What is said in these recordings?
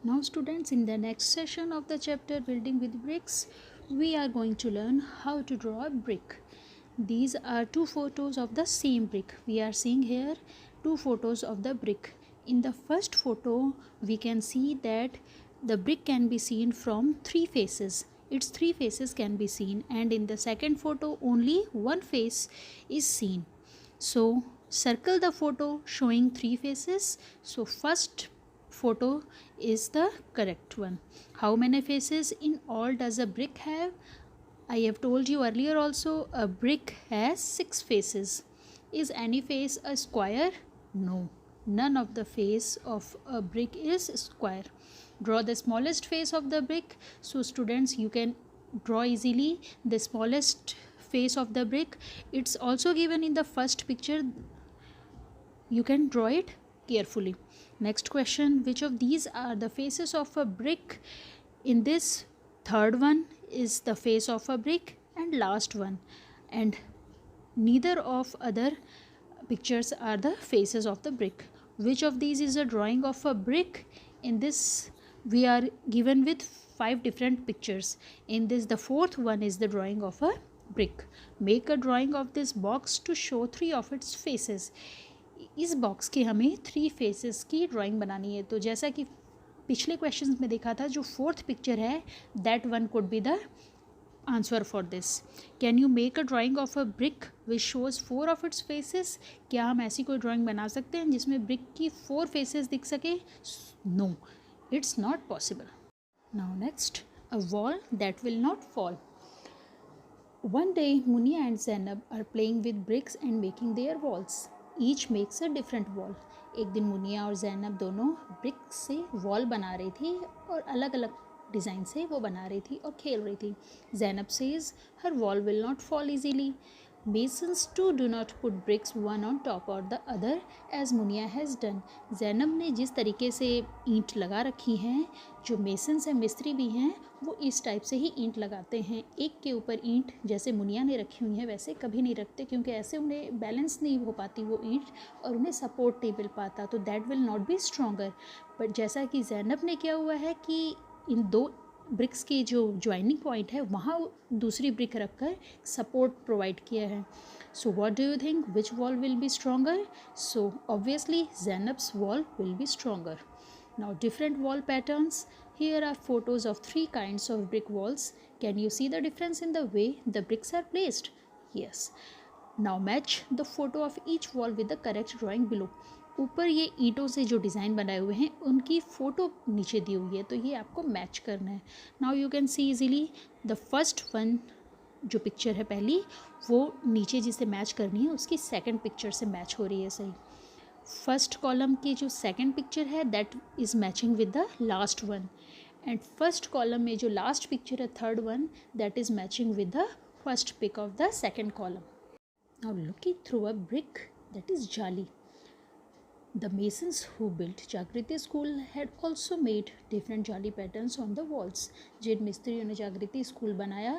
Now students, in the next session of the chapter Building with Bricks, we are going to learn how to draw a brick. These are two photos of the same brick. We are seeing here two photos of the brick. In the first photo, we can see that the brick can be seen from three faces. Its three faces can be seen, and in the second photo only one face is seen. So circle the photo showing three faces. So first photo is the correct one. How many faces in all does a brick have? I have told you earlier also, a brick has 6 faces. Is any face a square? No. None of the face of a brick is square. Draw the smallest face of the brick. So students, you can draw easily the smallest face of the brick. It's also given in the first picture. You can draw it carefully. Next question, which of these are the faces of a brick? In this, third one is the face of a brick and last one, and neither of other pictures are the faces of the brick. Which of these is a drawing of a brick? In this, we are given with 5 different pictures. In this, the fourth one is the drawing of a brick. Make a drawing of this box to show 3 of its faces. इस box के हमें 3 faces की drawing बनानी है. तो जैसा कि पिछले क्वेश्चंस में देखा था, जो फोर्थ पिक्चर है that one could be the answer for this. Can you make a drying of a brick which shows 4 of its faces? क्या हम ऐसी कोई ड्राइंग बना सकते हैं जिसमें ब्रिक की 4 फेसेस दिख सके? No, it's not possible. Now next, a wall that will not fall. One day, Munia and Zainab are playing with bricks and making their walls. Each makes a different wall. एक दिन मुनिया और जैनब दोनों brick से wall बना रही थी और अलग अलग डिज़ाइन से वो बना रही थी और खेल रही थी. Zainab says her wall will not fall easily. Masons too do not put bricks one on top or the other as Munia has done. Zainab ने जिस तरीके से ईंट लगा रखी हैं, जो मेसन्स हैं, मिस्त्री भी हैं, वो इस टाइप से ही ईंट लगाते हैं. एक के ऊपर ईंट जैसे मुनिया ने रखी हुई है वैसे कभी नहीं रखते, क्योंकि ऐसे उन्हें बैलेंस नहीं हो पाती वो ईंट और उन्हें सपोर्ट नहीं मिल पाता, तो that will not be stronger. But जैसा कि जैनब ने किया हुआ है कि इन 2 ब्रिक्स की जो ज्वाइनिंग पॉइंट है वहाँ दूसरी ब्रिक रखकर सपोर्ट प्रोवाइड किया है. So what do you think which wall will be stronger? So obviously Zainab's wall will be stronger. Now different wall patterns. Here are photos of 3 kinds of brick walls. Can you see the difference in the way the bricks are placed? Yes. Now match the photo of each wall with the correct drawing below. ऊपर ये ईंटों से जो design बनाए हुए हैं उनकी photo नीचे दी हुई है, तो ये आपको मैच करना है. Now you can see easily the first one. जो पिक्चर है पहली, वो नीचे जिसे मैच करनी है उसकी सेकंड पिक्चर से मैच हो रही है. सही. फर्स्ट कॉलम की जो सेकंड पिक्चर है that is matching with the last one, and first column में जो लास्ट पिक्चर है third one that is matching with the first pic of the second column. Now looking through a brick that is जाली. The masons who built Jagriti school had also made different jali patterns on the walls. जिन मिस्त्रियों ने जागृति school बनाया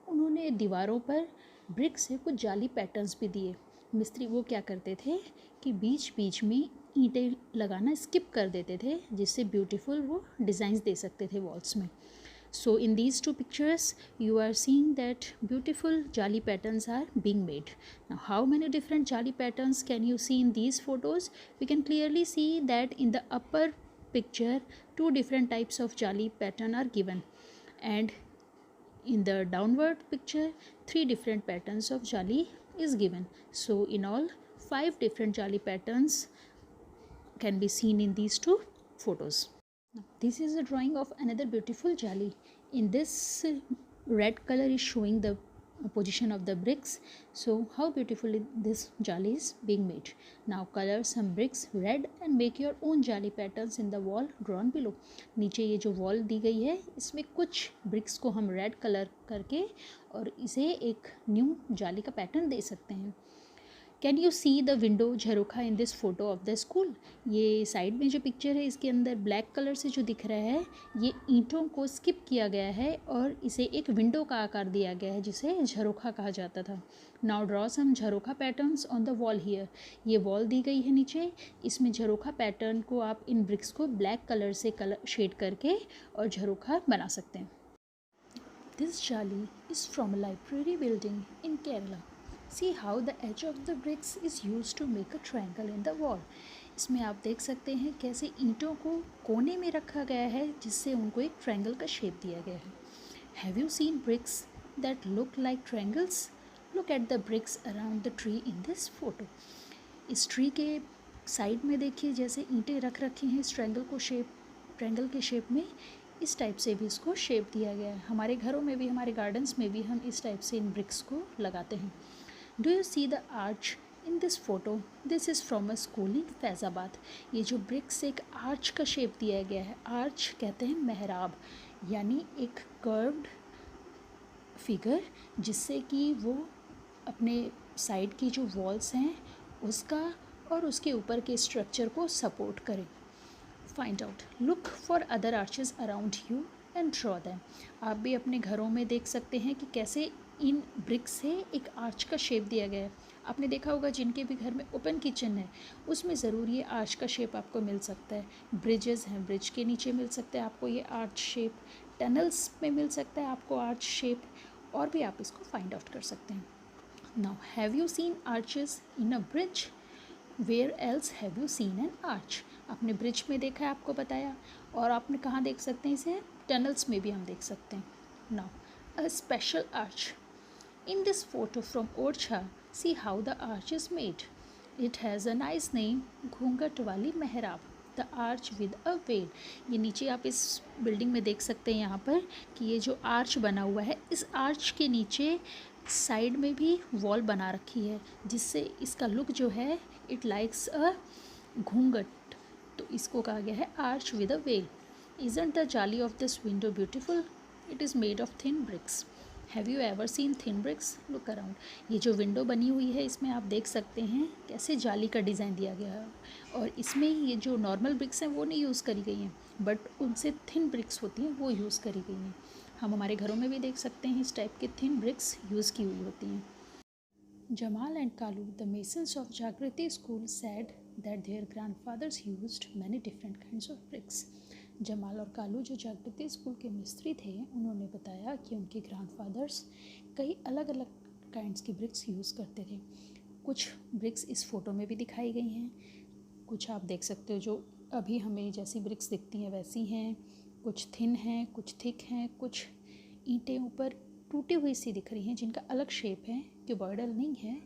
उन्होंने दीवारों पर brick से कुछ जाली पैटर्न्स भी दिए. मिस्त्री वो क्या करते थे कि बीच बीच में ईंटें लगाना स्किप कर देते थे, जिससे ब्यूटीफुल वो डिज़ाइंस दे सकते थे वॉल्स में. So in these 2 pictures you are seeing that beautiful jali patterns are being made. Now how many different jali patterns can you see in these photos? We can clearly see that in the upper picture 2 different types of jali pattern are given, and in the downward picture 3 different patterns of jali is given. So in all 5 different jali patterns can be seen in these 2 photos. This is a drawing of another beautiful jali. In this, red color is showing the position of the bricks. So how beautifully this jali is being made. Now color some bricks red and make your own jali patterns in the wall drawn below. नीचे ये जो wall दी गई है इसमें कुछ bricks को हम red color करके और इसे एक new जाली का पैटर्न दे सकते हैं. Can you see the window jharokha in this photo of the school. ये साइड में जो पिक्चर है इसके अंदर ब्लैक कलर से जो दिख रहा है ये ईंटों को स्किप किया गया है और इसे एक विंडो का आकार दिया गया है जिसे झरोखा कहा जाता था। Now draw some jharokha patterns on the wall here. ये वॉल दी गई है नीचे, इसमें झरोखा पैटर्न को आप इन ब्रिक्स को ब्लैक कलर से शेड करके और झरोखा बना सकते हैं। This jali is from a library building in Kerala. See how the edge of the bricks is used to make a triangle in the wall. इसमें आप देख सकते हैं कैसे ईंटों को कोने में रखा गया है जिससे उनको एक ट्रायंगल का शेप दिया गया है। Have you seen bricks that look like triangles? Look at the bricks around the tree in this photo. इस ट्री के साइड में देखिए जैसे ईंटें रख रखी हैं इस ट्रायंगल के शेप में, इस टाइप से भी इसको शेप दिया गया है। हमारे घरों में भी, हमारे गार्डन्स में भी हम इस टाइप से इन ब्रिक्स को लगाते हैं। Do you see the arch in this photo? This is from a school in Faizabad. ये जो ब्रिक्स एक आर्च का शेप दिया गया है, आर्च कहते हैं मेहराब, यानी एक कर्व्ड फिगर जिससे कि वो अपने साइड की जो वॉल्स हैं उसका और उसके ऊपर के स्ट्रक्चर को सपोर्ट करें। Find out, look for other arches around you and draw them. आप भी अपने घरों में देख सकते हैं कि कैसे इन ब्रिक्स से एक आर्च का शेप दिया गया है। आपने देखा होगा जिनके भी घर में ओपन किचन है उसमें ज़रूर ये आर्च का शेप आपको मिल सकता है। ब्रिजेस हैं, ब्रिज के नीचे मिल सकता है आपको ये आर्च शेप, टनल्स में मिल सकता है आपको आर्च शेप, और भी आप इसको फाइंड आउट कर सकते हैं। Now have you seen arches in a bridge? Where else have you seen an arch? आपने ब्रिज में देखा है, आपको बताया, और आपने कहाँ देख सकते हैं इसे? टनल्स में भी हम देख सकते हैं। Now a special arch. In this photo from Orchha, see how the arch is made. It has a nice name, घूंघट वाली मेहराब, the arch with a veil. ये नीचे आप इस बिल्डिंग में देख सकते हैं यहाँ पर कि ये जो आर्च बना हुआ है, इस आर्च के नीचे साइड में भी वॉल बना रखी है जिससे इसका लुक जो है इट लाइक्स अ घूंघट, तो इसको कहा गया है arch with a well. Isn't the jolly of this window beautiful? It is made of thin bricks. Have you ever seen thin bricks? Look around. ये जो विंडो बनी हुई है इसमें आप देख सकते हैं कैसे जाली का डिज़ाइन दिया गया है, और इसमें ये जो नॉर्मल ब्रिक्स हैं वो नहीं यूज़ करी गई हैं, बट उनसे थिन ब्रिक्स होती हैं वो यूज़ करी गई हैं। हम हमारे घरों में भी देख सकते हैं इस टाइप के थिन ब्रिक्स यूज़ की हुई होती हैं। Jamal and Kalu, the masons of Jagrati school, said that their grandfathers used many different kinds of bricks. Jamal और कालू जो जागृति स्कूल के मिस्त्री थे उन्होंने बताया कि उनके ग्रैंडफादर्स कई अलग अलग काइंड्स की ब्रिक्स यूज़ करते थे। कुछ ब्रिक्स इस फ़ोटो में भी दिखाई गई हैं, कुछ आप देख सकते हो जो अभी हमें जैसी ब्रिक्स दिखती हैं वैसी हैं, कुछ थिन हैं, कुछ थिक हैं, कुछ ईंटें ऊपर टूटी हुई सी दिख रही हैं जिनका अलग शेप है, क्यूबॉइडल नहीं है,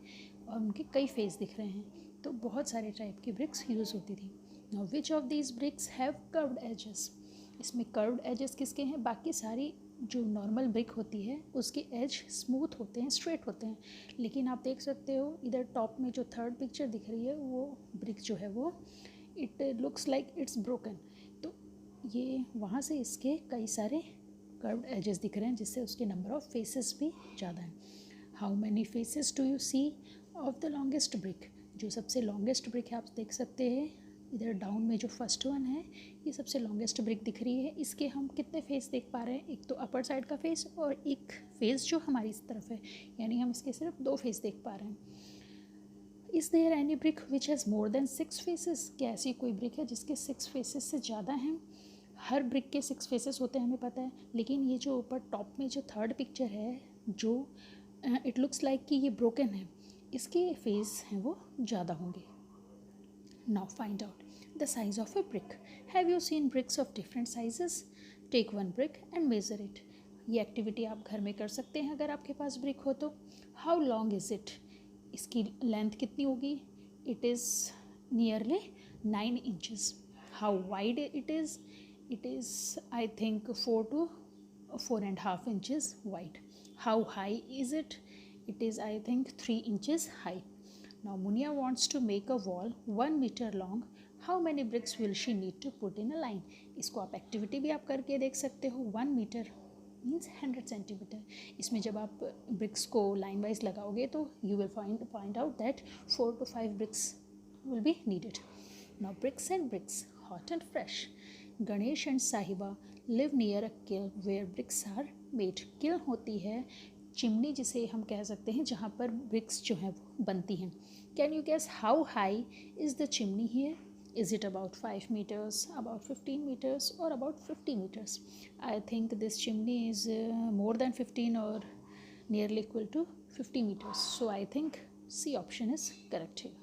और उनके कई फेस दिख रहे हैं। तो बहुत सारे टाइप की ब्रिक्स यूज़ होती थी। Now which of these bricks have curved edges? इसमें कर्व्ड एजेस किसके हैं? बाकी सारी जो नॉर्मल ब्रिक होती है उसके एज स्मूथ होते हैं, स्ट्रेट होते हैं, लेकिन आप देख सकते हो इधर टॉप में जो थर्ड पिक्चर दिख रही है वो ब्रिक जो है वो it looks like it's broken. तो ये वहाँ से इसके कई सारे कर्व्ड एजेस दिख रहे हैं जिससे उसके नंबर ऑफ फेसेस भी ज़्यादा हैं। How many faces do you see of the longest brick? जो सबसे लॉन्गेस्ट ब्रिक है आप देख सकते हैं इधर डाउन में जो फर्स्ट वन है ये सबसे लॉन्गेस्ट ब्रिक दिख रही है। इसके हम कितने फेस देख पा रहे हैं? एक तो अपर साइड का फेस और एक फेस जो हमारी इस तरफ है, यानी हम इसके सिर्फ 2 फेस देख पा रहे हैं। Is there any brick which has more than 6 faces? क्या ऐसी कोई ब्रिक है जिसके 6 फेसेस से ज़्यादा हैं? हर ब्रिक के 6 फेसेस होते हैं हमें पता है, लेकिन ये जो ऊपर टॉप में जो थर्ड पिक्चर है जो इट लुक्स लाइक कि ये ब्रोकन है, इसके फेस हैं वो ज़्यादा होंगे। Now find out the size of a brick. Have you seen bricks of different sizes? Take one brick and measure it. ये एक्टिविटी आप घर में कर सकते हैं अगर आपके पास ब्रिक हो तो। How long is it? इसकी लेंथ कितनी होगी? It is nearly 9 inches. How wide it is? It is, I think, 4 to 4.5 inches wide. How high is it? It is, I think, 3 inches high. Now Munia wants to make a wall 1 meter long. How many bricks will she need to put in a line? इसको आप activity भी आप करके देख सकते हो। 1 metre means 100 centimetre. इसमें जब आप ब्रिक्स को लाइन वाइज लगाओगे तो you will find out that 4 to 5 bricks will be needed. Now bricks and bricks, hot and fresh. Ganesh and Sahiba live near a kiln where bricks are made. Kiln होती है chimney जिसे हम कह सकते हैं जहाँ पर ब्रिक्स जो हैं वो बनती हैं. Can you guess how high is the chimney here? Is it about 5 meters, about 15 meters, or about 50 meters? I think this chimney is more than 15 or nearly equal to 50 meters. So I think C option is correct here.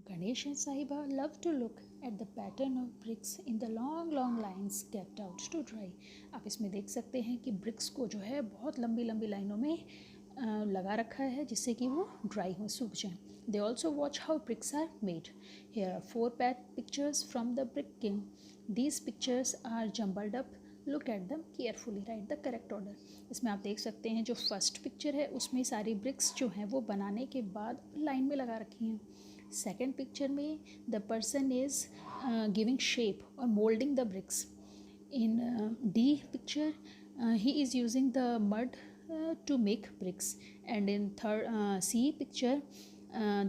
Ganesh and Sahiba love to look at the pattern of bricks in the long lines kept out to dry. आप इसमें देख सकते हैं कि BRICS को जो है बहुत लंबी लंबी लाइनों में लगा रखा है जिससे कि वो ड्राई हो, सूख जाए. They also watch how bricks are made. Here are 4 pictures from the brick kiln. These pictures are jumbled up. Look at them carefully. Write the correct order. इसमें आप देख सकते हैं जो फर्स्ट पिक्चर है उसमें सारी ब्रिक्स जो हैं वो बनाने के बाद लाइन में लगा रखी हैं. सेकेंड पिक्चर में the person is giving shape और moulding the bricks. In the picture he is using the mud to make bricks, and in third C picture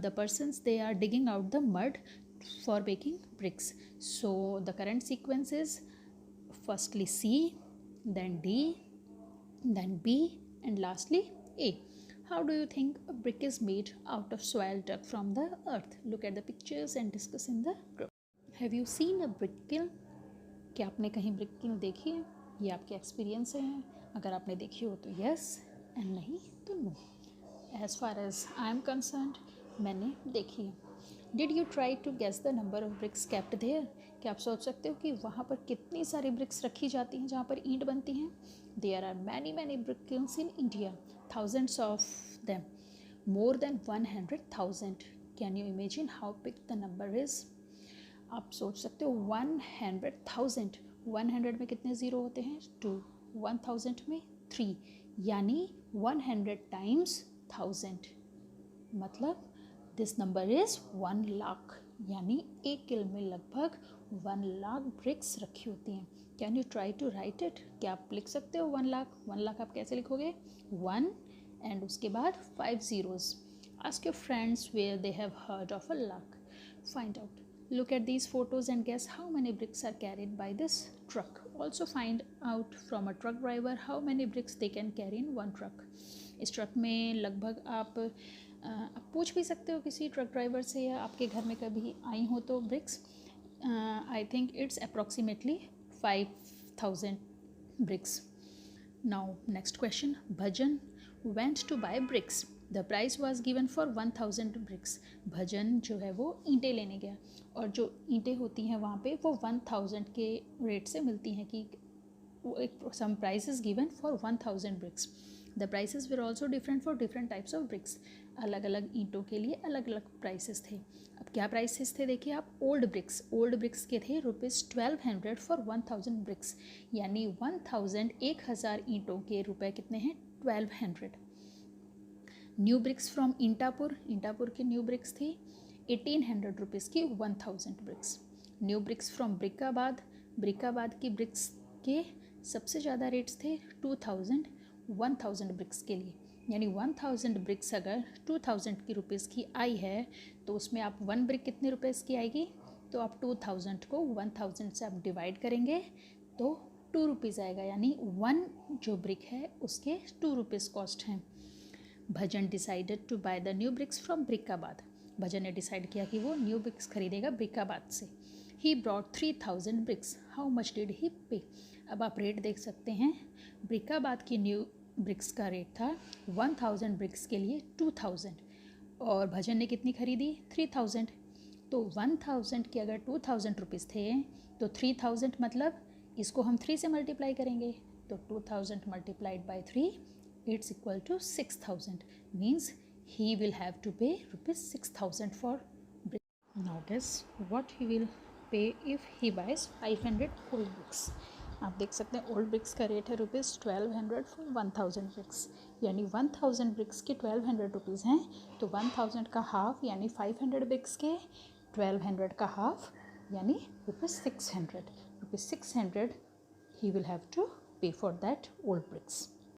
the persons they are digging out the mud for making bricks. So the current sequence is firstly C, then D, then B, and lastly A. How do you think a brick is made out of soil dug from the earth? Look at the pictures and discuss in the group. Have you seen a brick kiln? क्या आपने कहीं brick kiln देखी है? ये आपके experience से हैं. अगर आपने देखी हो तो यस, एंड नहीं तो no. As far as I am concerned मैंने देखी है. Did you try to guess the number of bricks kept there? क्या आप सोच सकते हो कि वहाँ पर कितनी सारी ब्रिक्स रखी जाती हैं जहाँ पर ईंट बनती हैं? There are many brick kilns in India, thousands of them, more than 100,000. Can you imagine how big the number is? आप सोच सकते हो 100,000. 100 में कितने ज़ीरो होते हैं? 2. 1000 में 3, यानी 100 टाइम्स 1000, मतलब दिस नंबर इज़ 1 लाख. यानी एक किल में लगभग 1 लाख ब्रिक्स रखी होती हैं. Can you try to write it? क्या आप लिख सकते हो 1 लाख? 1 लाख आप कैसे लिखोगे? 1 एंड उसके बाद 5 zeros. Ask your friends where they have heard of a lakh. Find out. Look at these photos and guess how many bricks are carried by this truck. Also find out from a truck driver how many bricks they can carry in one truck. इस truck में लगभग आप पूछ भी सकते हो किसी truck driver से, या आपके घर में कभी आई हो तो bricks. I think it's approximately 5,000 bricks. Now next question. Bhajan went to buy bricks. The price was given for 1,000 bricks. भजन जो है वो ईंटें लेने गया, और जो ईंटें होती हैं वहाँ पे वो 1,000 के रेट से मिलती हैं कि एक some price is given for 1,000 bricks. The prices were also different for different types of bricks. अलग अलग ईंटों के लिए अलग अलग प्राइसेस थे. अब क्या प्राइसेस थे देखिए आप. ओल्ड ब्रिक्स के थे ₹1200 फॉर 1,000 bricks, यानी 1,000 ईंटों के रुपए कितने हैं? 1200. न्यू ब्रिक्स फ्रॉम इंटापुर के न्यू ब्रिक्स थी 1,800 रुपीज़ की 1,000 ब्रिक्स. न्यू ब्रिक्स फ्रॉम ब्रिकाबाद की ब्रिक्स के सबसे ज़्यादा रेट्स थे 2,000 1,000 ब्रिक्स के लिए. यानी 1,000 ब्रिक्स अगर 2,000 की रुपीज़ की आई है तो उसमें आप 1 ब्रिक कितने रुपीज़ की आएगी? तो आप 2,000 को 1,000 से आप डिवाइड करेंगे तो 2 रुपीज़ आएगा, यानी 1 जो ब्रिक है उसके 2 रुपीज़ कॉस्ट हैं. Bhajan decided to buy the new bricks from Brickabad. Bhajan ने डिसाइड किया कि वो न्यू ब्रिक्स खरीदेगा ब्रिकाबाद से. He brought 3,000 bricks. How much did he pay? अब आप रेट देख सकते हैं. ब्रिकाबाद की न्यू ब्रिक्स का रेट था 1,000 ब्रिक्स के लिए 2,000, और भजन ने कितनी खरीदी? 3,000. तो 1,000 के अगर 2,000 रुपीज़ थे तो 3,000 मतलब इसको हम 3 से मल्टीप्लाई करेंगे तो 2,000 multiplied by 3 it's equal to 6,000. Means he will have to pay ₹6,000 for brick. Now guess what he will pay if he buys 500 old bricks. आप देख सकते हैं ओल्ड ब्रिक्स का रेट है ₹1,200 फॉर 1,000 ब्रिक्स, यानी 1,000 ब्रिक्स के 1,200 रुपीज़ हैं. तो 1,000 का हाफ यानी 500 ब्रिक्स के 1,200 का हाफ यानी ₹600. ₹600 he will have to pay for that old bricks.